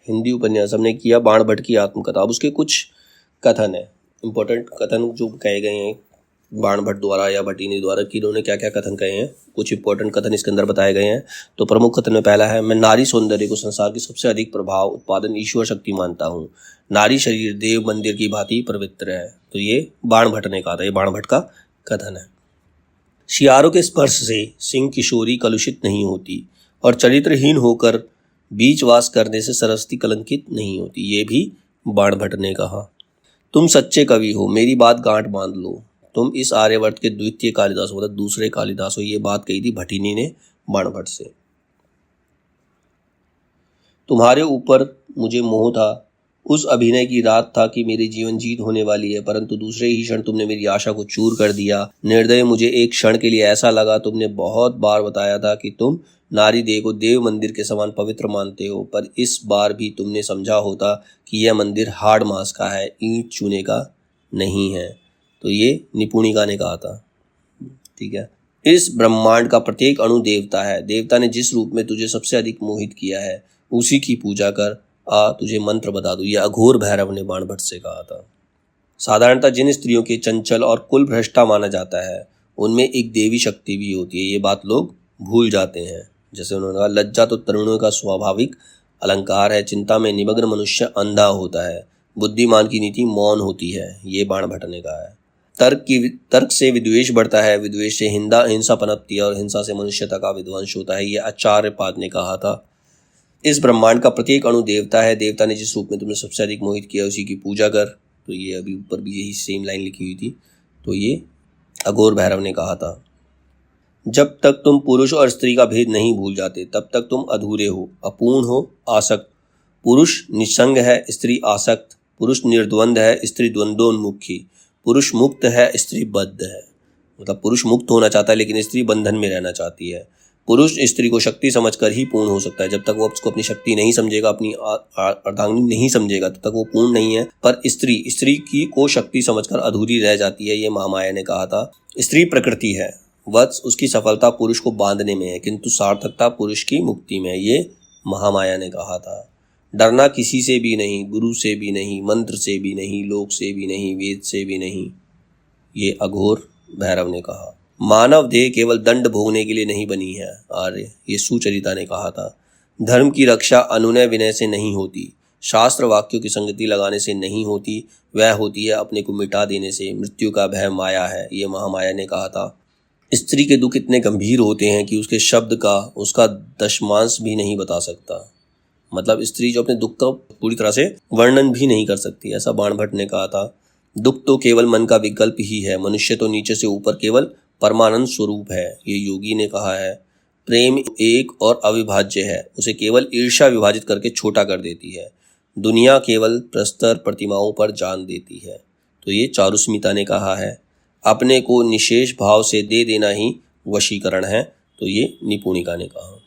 हिंदी उपन्यास हमने किया बाण भट्ट की आत्मकथा। अब उसके कुछ कथन है, इम्पोर्टेंट कथन जो कहे गए हैं बाण भट्ट द्वारा या भट्टिनी द्वारा कि इन्होंने क्या क्या कथन कहे हैं। कुछ इंपॉर्टेंट कथन इसके अंदर बताए गए हैं। तो प्रमुख कथन में पहला है, मैं नारी सौंदर्य को संसार की सबसे अधिक प्रभाव उत्पादन ईश्वर शक्ति मानता हूँ। नारी शरीर देव मंदिर की भांति पवित्र है। तो ये बाण भट्ट ने कहा था, ये बाण भट्ट का कथन है। शियारों के स्पर्श से सिंह किशोरी कलुषित नहीं होती और चरित्रहीन होकर बीचवास करने से सरस्वती कलंकित नहीं होती। ये भी बाण भट्ट ने कहा। तुम सच्चे कवि हो, मेरी बात गांठ बांध लो, तुम इस आर्यवर्त के द्वितीय कालिदास हो, मतलब दूसरे कालिदास हो। ये बात कही थी भट्टिनी ने बाण भट्ट से। तुम्हारे ऊपर मुझे मोह था, उस अभिनय की रात था कि मेरे जीवन जीत होने वाली है, परंतु दूसरे ही क्षण तुमने मेरी आशा को चूर कर दिया। निर्दय मुझे एक क्षण के लिए ऐसा लगा, तुमने बहुत बार बताया था कि तुम नारी देह को देव मंदिर के समान पवित्र मानते हो, पर इस बार भी तुमने समझा होता कि यह मंदिर हाड़ मांस का है, ईंट चूने का नहीं है। तो ये निपुणिका ने कहा था। ठीक है। इस ब्रह्मांड का प्रत्येक अणु देवता है। देवता ने जिस रूप में तुझे सबसे अधिक मोहित किया है उसी की पूजा कर, आ तुझे मंत्र बता दूं। यह अघोर भैरव ने बाण भट्ट से कहा था। साधारणतः जिन स्त्रियों के चंचल और कुल भ्रष्टा माना जाता है उनमें एक देवी शक्ति भी होती है। ये बात लोग भूल जाते हैं। जैसे उन्होंने कहा, लज्जा तो तरुणों का स्वाभाविक अलंकार है, चिंता में निमग्न मनुष्य अंधा होता है, बुद्धिमान की नीति मौन होती है। ये बाण भट्ट ने कहा है। तर्क से विद्वेष बढ़ता है, विद्वेष से हिंसा पनपती है और हिंसा से मनुष्यता का विध्वंस होता है। ये आचार्यपाद ने कहा था। इस ब्रह्मांड का प्रत्येक अणु देवता है। देवता ने जिस रूप में तुमने सबसे अधिक मोहित किया उसी की पूजा कर। तो ये अभी ऊपर भी यही सेम लाइन लिखी हुई थी। तो ये अघोर भैरव ने कहा था। जब तक तुम पुरुष और स्त्री का भेद नहीं भूल जाते तब तक तुम अधूरे हो, अपूर्ण हो, आसक्त। पुरुष निसंग है, स्त्री आसक्त। पुरुष निर्द्वंद है, स्त्री द्वंद्वोन्मुखी। पुरुष मुक्त है, स्त्री बद्ध है। मतलब पुरुष मुक्त होना चाहता है लेकिन स्त्री बंधन में रहना चाहती है। पुरुष स्त्री को शक्ति समझकर ही पूर्ण हो सकता है। जब तक वो उसको अपनी शक्ति नहीं समझेगा, अपनी अर्धांगिनी नहीं समझेगा, तब तक वो पूर्ण नहीं है। पर स्त्री की को शक्ति समझकर अधूरी रह जाती है। ये महामाया ने कहा था। स्त्री प्रकृति है, वत्स उसकी सफलता पुरुष को बांधने में है, किंतु सार्थकता पुरुष की मुक्ति में है। ये महामाया ने कहा था। डरना किसी से भी नहीं, गुरु से भी नहीं, मंत्र से भी नहीं, लोक से भी नहीं, वेद से भी नहीं। ये अघोर भैरव ने कहा। मानव देह केवल दंड भोगने के लिए नहीं बनी है, आर्य। ये सुचरिता ने कहा था। धर्म की रक्षा अनुनय विनय से नहीं होती, शास्त्र वाक्यों की संगति लगाने से नहीं होती, वह होती है अपने को मिटा देने से। मृत्यु का भय माया है। ये महामाया ने कहा था। स्त्री के दुख इतने गंभीर होते हैं कि उसके शब्द का उसका दशमांश भी नहीं बता सकता। मतलब स्त्री जो अपने दुख का पूरी तरह से वर्णन भी नहीं कर सकती, ऐसा बाण भट्ट ने कहा था। दुख तो केवल मन का विकल्प ही है, मनुष्य तो नीचे से ऊपर केवल परमानंद स्वरूप है। ये योगी ने कहा है। प्रेम एक और अविभाज्य है, उसे केवल ईर्ष्या विभाजित करके छोटा कर देती है। दुनिया केवल प्रस्तर प्रतिमाओं पर जान देती है। तो ये चारुस्मिता ने कहा है। अपने को निशेष भाव से दे देना ही वशीकरण है। तो ये निपुणिका ने कहा।